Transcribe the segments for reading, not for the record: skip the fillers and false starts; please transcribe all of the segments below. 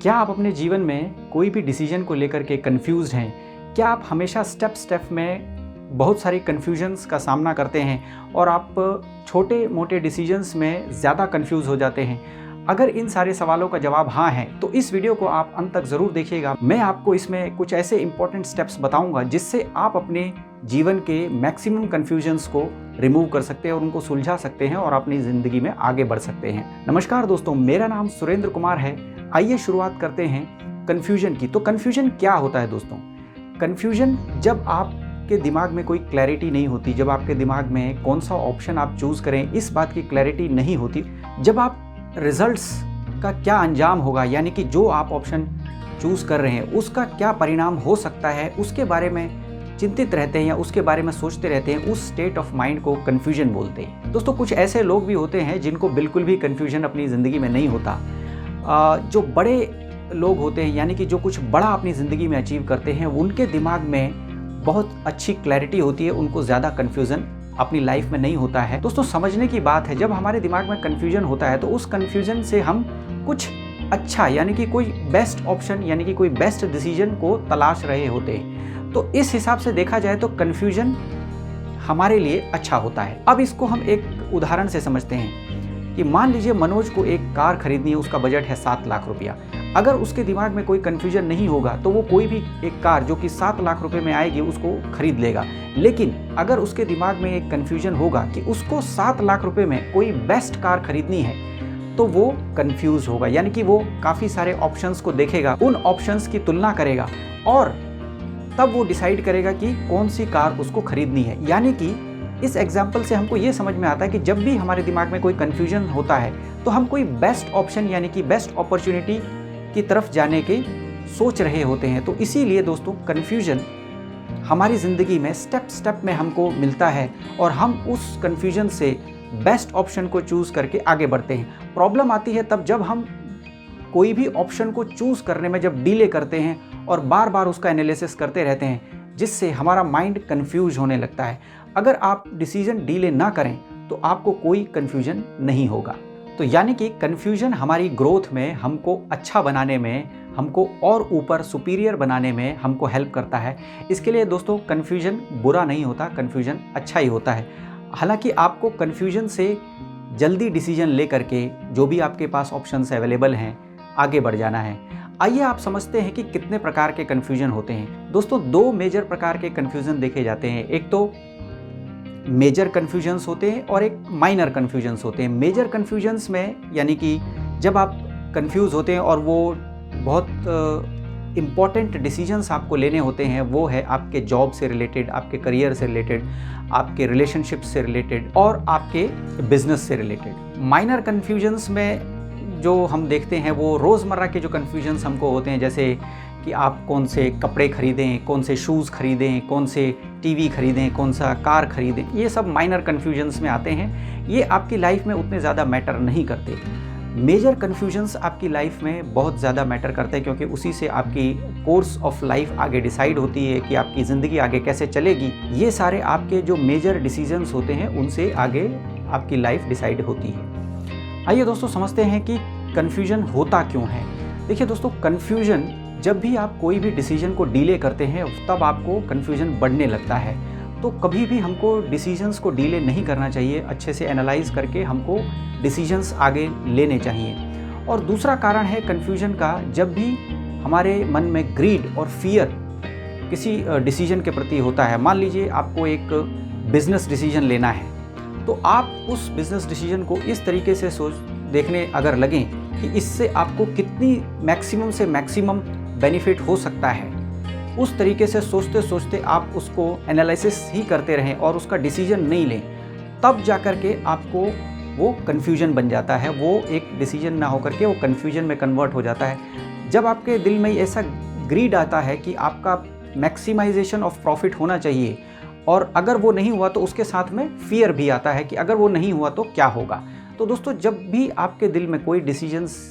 क्या आप अपने जीवन में कोई भी डिसीजन को लेकर के कंफ्यूज्ड हैं? क्या आप हमेशा स्टेप में बहुत सारी कन्फ्यूजन्स का सामना करते हैं और आप छोटे मोटे डिसीजंस में ज़्यादा कंफ्यूज हो जाते हैं? अगर इन सारे सवालों का जवाब हाँ है तो इस वीडियो को आप अंत तक ज़रूर देखिएगा। मैं आपको इसमें कुछ ऐसे इंपॉर्टेंट स्टेप्स बताऊंगा जिससे आप अपने जीवन के मैक्सिमम कन्फ्यूजन्स को रिमूव कर सकते हैं और उनको सुलझा सकते हैं और अपनी ज़िंदगी में आगे बढ़ सकते हैं। नमस्कार दोस्तों, मेरा नाम सुरेंद्र कुमार है। आइए शुरुआत करते हैं कन्फ्यूजन की। तो कन्फ्यूजन क्या होता है दोस्तों? कन्फ्यूजन जब आपके दिमाग में कोई क्लैरिटी नहीं होती, जब आपके दिमाग में कौन सा ऑप्शन आप चूज़ करें इस बात की क्लैरिटी नहीं होती, जब आप रिजल्ट्स का क्या अंजाम होगा, यानी कि जो आप ऑप्शन चूज़ कर रहे हैं उसका क्या परिणाम हो सकता है, उसके बारे में चिंतित रहते हैं या उसके बारे में सोचते रहते हैं, उस स्टेट ऑफ माइंड को कन्फ्यूजन बोलते हैं। दोस्तों, कुछ ऐसे लोग भी होते हैं जिनको बिल्कुल भी कन्फ्यूजन अपनी ज़िंदगी में नहीं होता। जो बड़े लोग होते हैं, यानी कि जो कुछ बड़ा अपनी ज़िंदगी में अचीव करते हैं, उनके दिमाग में बहुत अच्छी क्लैरिटी होती है, उनको ज़्यादा कन्फ्यूज़न अपनी लाइफ में नहीं होता है। दोस्तों, समझने की बात है, जब हमारे दिमाग में कन्फ्यूजन होता है तो उस कन्फ्यूजन से हम कुछ अच्छा यानी कि कोई बेस्ट ऑप्शन यानी कि कोई बेस्ट डिसीजन को तलाश रहे होते हैं। तो इस हिसाब से देखा जाए तो कन्फ्यूजन हमारे लिए अच्छा होता है। अब इसको हम एक उदाहरण से समझते हैं कि मान लीजिए मनोज को एक कार खरीदनी है, उसका बजट है 7 लाख रुपया। अगर उसके दिमाग में कोई कन्फ्यूजन नहीं होगा तो वो कोई भी एक कार जो कि 7 लाख रुपए में आएगी उसको खरीद लेगा। लेकिन अगर उसके दिमाग में एक कन्फ्यूजन होगा कि उसको 7 लाख रुपए में कोई बेस्ट कार खरीदनी है तो वो कन्फ्यूज होगा, यानी कि वो काफ़ी सारे ऑप्शंस को देखेगा, उन ऑप्शंस की तुलना करेगा और तब वो डिसाइड करेगा कि कौन सी कार उसको खरीदनी है। यानी कि इस एग्जाम्पल से हमको ये समझ में आता है कि जब भी हमारे दिमाग में कोई कन्फ्यूजन होता है तो हम कोई बेस्ट ऑप्शन यानी कि बेस्ट अपॉर्चुनिटी की तरफ जाने की सोच रहे होते हैं। तो इसीलिए दोस्तों, कन्फ्यूजन हमारी ज़िंदगी में स्टेप में हमको मिलता है और हम उस कन्फ्यूजन से बेस्ट ऑप्शन को चूज़ करके आगे बढ़ते हैं। प्रॉब्लम आती है तब जब हम कोई भी ऑप्शन को चूज़ करने में जब डिले करते हैं और बार बार उसका एनालिसिस करते रहते हैं, जिससे हमारा माइंड कन्फ्यूज होने लगता है। अगर आप डिसीजन डिले ना करें तो आपको कोई कन्फ्यूजन नहीं होगा। तो यानी कि कन्फ्यूजन हमारी ग्रोथ में, हमको अच्छा बनाने में, हमको और ऊपर सुपीरियर बनाने में हमको हेल्प करता है। इसके लिए दोस्तों, कन्फ्यूजन बुरा नहीं होता, कन्फ्यूजन अच्छा ही होता है। हालांकि आपको कन्फ्यूजन से जल्दी डिसीजन ले करके जो भी आपके पास ऑप्शंस अवेलेबल हैं आगे बढ़ जाना है। आइए आप समझते हैं कि कितने प्रकार के कन्फ्यूजन होते हैं। दोस्तों, 2 मेजर प्रकार के कन्फ्यूजन देखे जाते हैं। एक तो मेजर कन्फ्यूजन्स होते हैं और एक माइनर कन्फ्यूजन्स होते हैं। मेजर कन्फ्यूजन्स में यानी कि जब आप कन्फ्यूज़ होते हैं और वो बहुत इम्पॉर्टेंट डिसीजंस आपको लेने होते हैं, वो है आपके जॉब से रिलेटेड, आपके करियर से रिलेटेड, आपके रिलेशनशिप से रिलेटेड और आपके बिजनेस से रिलेटेड। माइनर कन्फ्यूजन्स में जो हम देखते हैं वो रोज़मर्रा के जो कन्फ्यूजन्स हमको होते हैं, जैसे कि आप कौन से कपड़े खरीदें, कौन से शूज़ खरीदें, कौन से टीवी खरीदें, कौन सा कार खरीदें, ये सब माइनर कन्फ्यूजन्स में आते हैं। ये आपकी लाइफ में उतने ज़्यादा मैटर नहीं करते। मेजर कन्फ्यूजन्स आपकी लाइफ में बहुत ज़्यादा मैटर करते हैं, क्योंकि उसी से आपकी कोर्स ऑफ लाइफ आगे डिसाइड होती है कि आपकी ज़िंदगी आगे कैसे चलेगी। ये सारे आपके जो मेजर डिसीजंस होते हैं उनसे आगे आपकी लाइफ डिसाइड होती है। आइए दोस्तों, समझते हैं कि कन्फ्यूजन होता क्यों है। देखिए दोस्तों, कन्फ्यूजन जब भी आप कोई भी डिसीजन को डिले करते हैं तब आपको कन्फ्यूजन बढ़ने लगता है। तो कभी भी हमको डिसीजंस को डिले नहीं करना चाहिए, अच्छे से एनालाइज करके हमको डिसीजंस आगे लेने चाहिए। और दूसरा कारण है कन्फ्यूजन का, जब भी हमारे मन में ग्रीड और फियर किसी डिसीजन के प्रति होता है। मान लीजिए आपको एक बिजनेस डिसीजन लेना है, तो आप उस बिजनेस डिसीजन को इस तरीके से देखने अगर लगें कि इससे आपको कितनी मैक्सिमम से मैक्सिमम बेनिफिट हो सकता है, उस तरीके से सोचते सोचते आप उसको एनालिसिस ही करते रहें और उसका डिसीजन नहीं लें, तब जाकर के आपको वो कन्फ्यूजन बन जाता है। वो एक डिसीजन ना होकर के वो कन्फ्यूजन में कन्वर्ट हो जाता है। जब आपके दिल में ऐसा ग्रीड आता है कि आपका मैक्सिमाइजेशन ऑफ प्रॉफिट होना चाहिए और अगर वो नहीं हुआ तो उसके साथ में फियर भी आता है कि अगर वो नहीं हुआ तो क्या होगा। तो दोस्तों, जब भी आपके दिल में कोई डिसीजंस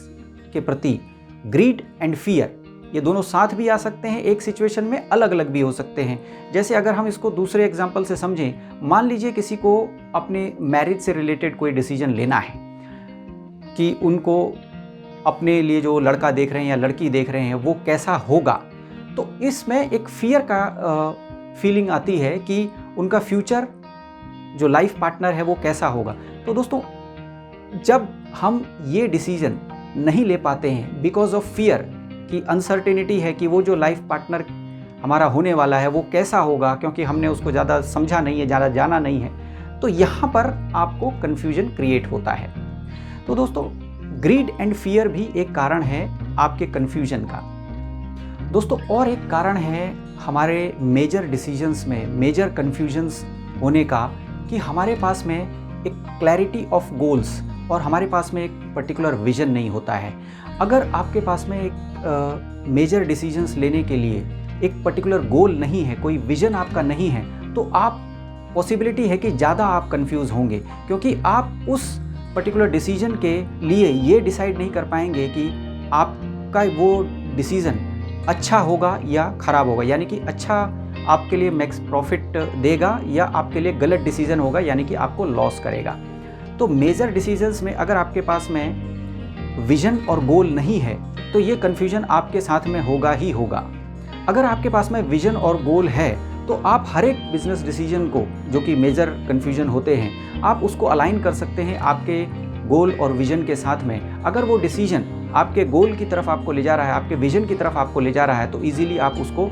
के प्रति ग्रीड एंड फियर, ये दोनों साथ भी आ सकते हैं, एक सिचुएशन में अलग अलग भी हो सकते हैं। जैसे अगर हम इसको दूसरे एग्जांपल से समझें, मान लीजिए किसी को अपने मैरिज से रिलेटेड कोई डिसीजन लेना है कि उनको अपने लिए जो लड़का देख रहे हैं या लड़की देख रहे हैं वो कैसा होगा, तो इसमें एक फियर का फीलिंग आती है कि उनका फ्यूचर जो लाइफ पार्टनर है वो कैसा होगा। तो दोस्तों, जब हम ये डिसीजन नहीं ले पाते हैं बिकॉज ऑफ फियर कि अनसर्टेनिटी है कि वो जो लाइफ पार्टनर हमारा होने वाला है वो कैसा होगा, क्योंकि हमने उसको ज़्यादा समझा नहीं है, ज़्यादा जाना नहीं है, तो यहाँ पर आपको कन्फ्यूजन क्रिएट होता है। तो दोस्तों, ग्रीड एंड फियर भी एक कारण है आपके कन्फ्यूजन का। दोस्तों, और एक कारण है हमारे मेजर डिसीजंस में मेजर कन्फ्यूजन्स होने का कि हमारे पास में एक क्लैरिटी ऑफ गोल्स और हमारे पास में एक पर्टिकुलर विजन नहीं होता है। अगर आपके पास में एक मेजर डिसीजंस लेने के लिए एक पर्टिकुलर गोल नहीं है, कोई विजन आपका नहीं है, तो आप पॉसिबिलिटी है कि ज़्यादा आप कंफ्यूज होंगे, क्योंकि आप उस पर्टिकुलर डिसीजन के लिए ये डिसाइड नहीं कर पाएंगे कि आपका वो डिसीज़न अच्छा होगा या ख़राब होगा, यानी कि अच्छा आपके लिए मैक्स प्रॉफिट देगा या आपके लिए गलत डिसीज़न होगा, यानी कि आपको लॉस करेगा। तो मेजर डिसीजंस में अगर आपके पास में विजन और गोल नहीं है तो ये कन्फ्यूजन आपके साथ में होगा ही होगा। अगर आपके पास में विजन और गोल है तो आप हर एक बिजनेस डिसीजन को, जो कि मेजर कन्फ्यूजन होते हैं, आप उसको अलाइन कर सकते हैं आपके गोल और विजन के साथ में। अगर वो डिसीजन आपके गोल की तरफ आपको ले जा रहा है, आपके विजन की तरफ आपको ले जा रहा है, तो ईजिली आप उसको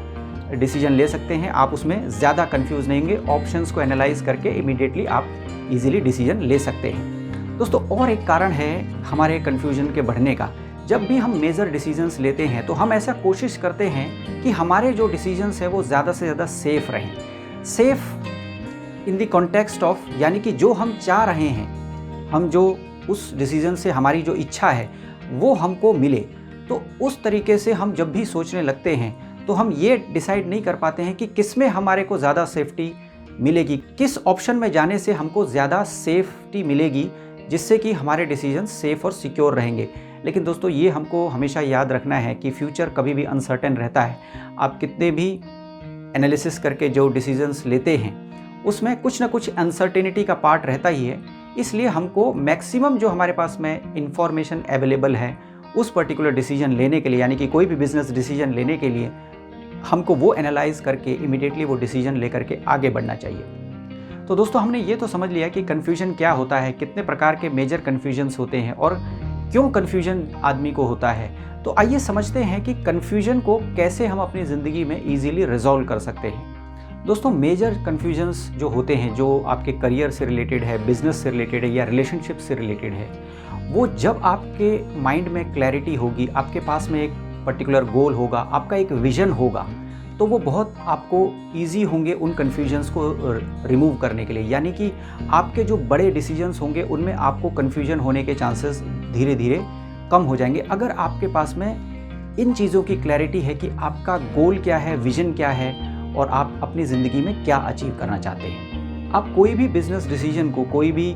डिसीजन ले सकते हैं। आप उसमें ज़्यादा कंफ्यूज नहीं होंगे। ऑप्शंस को एनालाइज करके इमीडिएटली आप इजीली डिसीजन ले सकते हैं। दोस्तों, और एक कारण है हमारे कन्फ्यूजन के बढ़ने का। जब भी हम मेजर डिसीजंस लेते हैं तो हम ऐसा कोशिश करते हैं कि हमारे जो डिसीजंस है वो ज़्यादा से ज़्यादा सेफ़ रहें। Safe in the context of, यानी कि जो हम चाह रहे हैं, हम जो उस डिसीजन से हमारी जो इच्छा है वो हमको मिले। तो उस तरीके से हम जब भी सोचने लगते हैं तो हम ये डिसाइड नहीं कर पाते हैं कि किस में हमारे को ज़्यादा सेफ्टी मिलेगी, किस ऑप्शन में जाने से हमको ज़्यादा सेफ्टी मिलेगी, जिससे कि हमारे डिसीजन सेफ़ और सिक्योर रहेंगे। लेकिन दोस्तों, ये हमको हमेशा याद रखना है कि फ्यूचर कभी भी अनसर्टेन रहता है। आप कितने भी एनालिसिस करके जो डिसीजंस लेते हैं उसमें कुछ ना कुछ अनसर्टेनिटी का पार्ट रहता ही है। इसलिए हमको मैक्सिमम जो हमारे पास में इंफॉर्मेशन अवेलेबल है उस पर्टिकुलर डिसीजन लेने के लिए, यानी कि कोई भी बिजनेस डिसीजन लेने के लिए, हमको वो एनालाइज करके इमीडिएटली वो डिसीजन लेकर के आगे बढ़ना चाहिए। तो दोस्तों, हमने ये तो समझ लिया कि कन्फ्यूजन क्या होता है, कितने प्रकार के मेजर कन्फ्यूजन्स होते हैं और क्यों कन्फ्यूजन आदमी को होता है। तो आइए समझते हैं कि कन्फ्यूजन को कैसे हम अपनी ज़िंदगी में ईजिली रिजॉल्व कर सकते हैं। दोस्तों, मेजर कन्फ्यूजन्स जो होते हैं, जो आपके करियर से रिलेटेड है, बिजनेस से रिलेटेड है या रिलेशनशिप से रिलेटेड है, वो जब आपके माइंड में क्लैरिटी होगी, आपके पास में एक पर्टिकुलर गोल होगा, आपका एक विजन होगा, तो वो बहुत आपको ईजी होंगे उन कन्फ्यूजन्स को रिमूव करने के लिए। यानी कि आपके जो बड़े डिसीजंस होंगे उनमें आपको कन्फ्यूजन होने के चांसेस धीरे धीरे कम हो जाएंगे, अगर आपके पास में इन चीज़ों की क्लैरिटी है कि आपका गोल क्या है, विजन क्या है और आप अपनी ज़िंदगी में क्या अचीव करना चाहते हैं। आप कोई भी बिजनेस डिसीजन को, कोई भी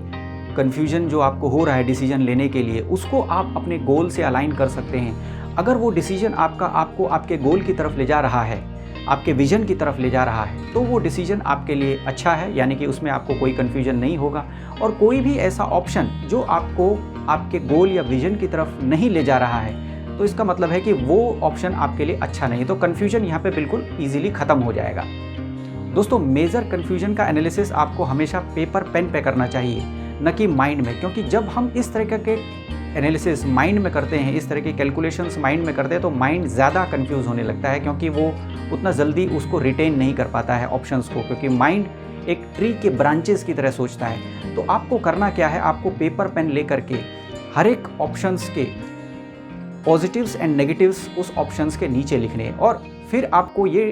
कन्फ्यूजन जो आपको हो रहा है डिसीजन लेने के लिए, उसको आप अपने गोल से अलाइन कर सकते हैं। अगर वो डिसीजन आपको आपके गोल की तरफ ले जा रहा है, आपके विजन की तरफ ले जा रहा है, तो वो डिसीजन आपके लिए अच्छा है, यानी कि उसमें आपको कोई कन्फ्यूजन नहीं होगा। और कोई भी ऐसा ऑप्शन जो आपको आपके गोल या विजन की तरफ नहीं ले जा रहा है, तो इसका मतलब है कि वो ऑप्शन आपके लिए अच्छा नहीं। तो कन्फ्यूजन यहाँ पे बिल्कुल ईजिली ख़त्म हो जाएगा। दोस्तों, मेजर कन्फ्यूजन का एनालिसिस आपको हमेशा पेपर पेन पे करना चाहिए, न कि माइंड में, क्योंकि जब हम इस तरह के एनालिसिस माइंड में करते हैं, इस तरह के कैलकुलेशंस माइंड में करते हैं, तो माइंड ज़्यादा कंफ्यूज होने लगता है, क्योंकि वो उतना जल्दी उसको रिटेन नहीं कर पाता है ऑप्शंस को, क्योंकि माइंड एक ट्री के ब्रांचेस की तरह सोचता है। तो आपको करना क्या है, आपको पेपर पेन ले करके हर एक ऑप्शंस के पॉजिटिव्स एंड नेगेटिव्स उस ऑप्शंस के नीचे लिखने हैं, और फिर आपको ये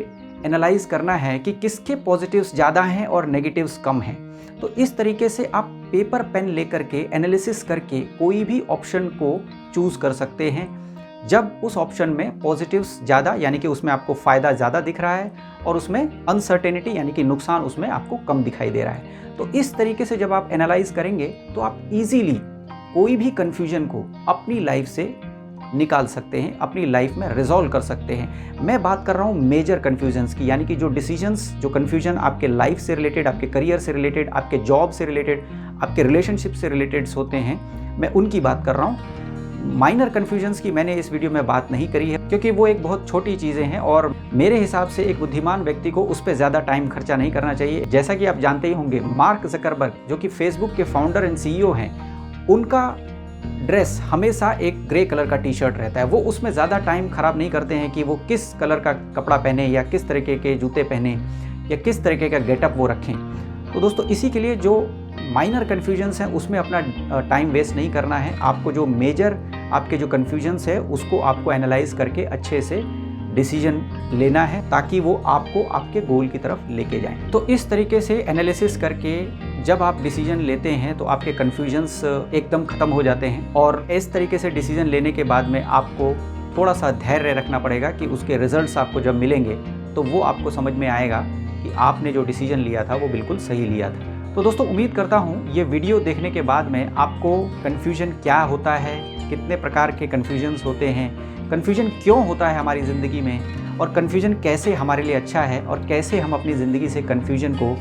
एनालाइज करना है कि किसके पॉजिटिव्स ज़्यादा हैं और नेगेटिव्स कम हैं। तो इस तरीके से आप पेपर पेन लेकर के एनालिसिस करके कोई भी ऑप्शन को चूज़ कर सकते हैं जब उस ऑप्शन में पॉजिटिव्स ज़्यादा, यानी कि उसमें आपको फ़ायदा ज़्यादा दिख रहा है और उसमें अनसर्टेनिटी यानी कि नुकसान उसमें आपको कम दिखाई दे रहा है। तो इस तरीके से जब आप एनालाइज करेंगे तो आप इजीली कोई भी कन्फ्यूजन को अपनी लाइफ से निकाल सकते हैं, अपनी लाइफ में रिजॉल्व कर सकते हैं। मैं बात कर रहा हूँ मेजर कन्फ्यूजन्स की, यानी कि जो डिसीजंस, जो कन्फ्यूजन आपके लाइफ से रिलेटेड, आपके करियर से रिलेटेड, आपके जॉब से रिलेटेड, आपके रिलेशनशिप से रिलेटेड होते हैं, मैं उनकी बात कर रहा हूँ। माइनर कन्फ्यूजन्स की मैंने इस वीडियो में बात नहीं करी है, क्योंकि वो एक बहुत छोटी चीज़ें हैं और मेरे हिसाब से एक बुद्धिमान व्यक्ति को उस पर ज़्यादा टाइम खर्चा नहीं करना चाहिए। जैसा कि आप जानते ही होंगे, मार्क ज़करबर्ग जो कि फेसबुक के फाउंडर एंड CEO हैं, उनका ड्रेस हमेशा एक ग्रे कलर का टी शर्ट रहता है। वो उसमें ज़्यादा टाइम ख़राब नहीं करते हैं कि वो किस कलर का कपड़ा पहने या किस तरीके के जूते पहने या किस तरीके का गेटअप वो रखें। तो दोस्तों, इसी के लिए जो माइनर कन्फ्यूजन्स हैं उसमें अपना टाइम वेस्ट नहीं करना है। आपको जो मेजर आपके जो कन्फ्यूजन्स है उसको आपको एनालाइज करके अच्छे से डिसीजन लेना है, ताकि वो आपको आपके गोल की तरफ लेके जाएं। तो इस तरीके से एनालिसिस करके जब आप डिसीजन लेते हैं तो आपके कन्फ्यूजन्स एकदम ख़त्म हो जाते हैं, और इस तरीके से डिसीजन लेने के बाद में आपको थोड़ा सा धैर्य रखना पड़ेगा कि उसके रिजल्ट्स आपको जब मिलेंगे तो वो आपको समझ में आएगा कि आपने जो डिसीजन लिया था वो बिल्कुल सही लिया था। तो दोस्तों, उम्मीद करता हूँ ये वीडियो देखने के बाद में आपको कन्फ्यूजन क्या होता है, कितने प्रकार के कन्फ्यूजन्स होते हैं, कन्फ्यूजन क्यों होता है हमारी ज़िंदगी में, और कन्फ्यूजन कैसे हमारे लिए अच्छा है, और कैसे हम अपनी ज़िंदगी से कन्फ्यूजन को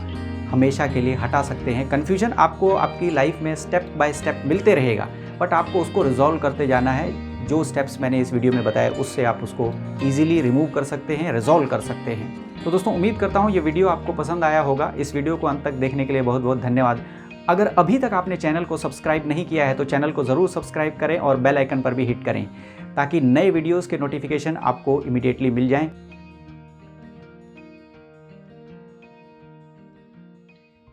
हमेशा के लिए हटा सकते हैं। कन्फ्यूजन आपको आपकी लाइफ में स्टेप बाय स्टेप मिलते रहेगा, बट आपको उसको रिजॉल्व करते जाना है। जो स्टेप्स मैंने इस वीडियो में बताया उससे आप उसको ईजिली रिमूव कर सकते हैं, रिजॉल्व कर सकते हैं। तो दोस्तों, उम्मीद करता हूँ ये वीडियो आपको पसंद आया होगा। इस वीडियो को अंत तक देखने के लिए बहुत बहुत धन्यवाद। अगर अभी तक आपने चैनल को सब्सक्राइब नहीं किया है तो चैनल को ज़रूर सब्सक्राइब करें और बेल आइकन पर भी हिट करें, ताकि नए वीडियोज़ के नोटिफिकेशन आपको इमीडिएटली मिल जाएँ।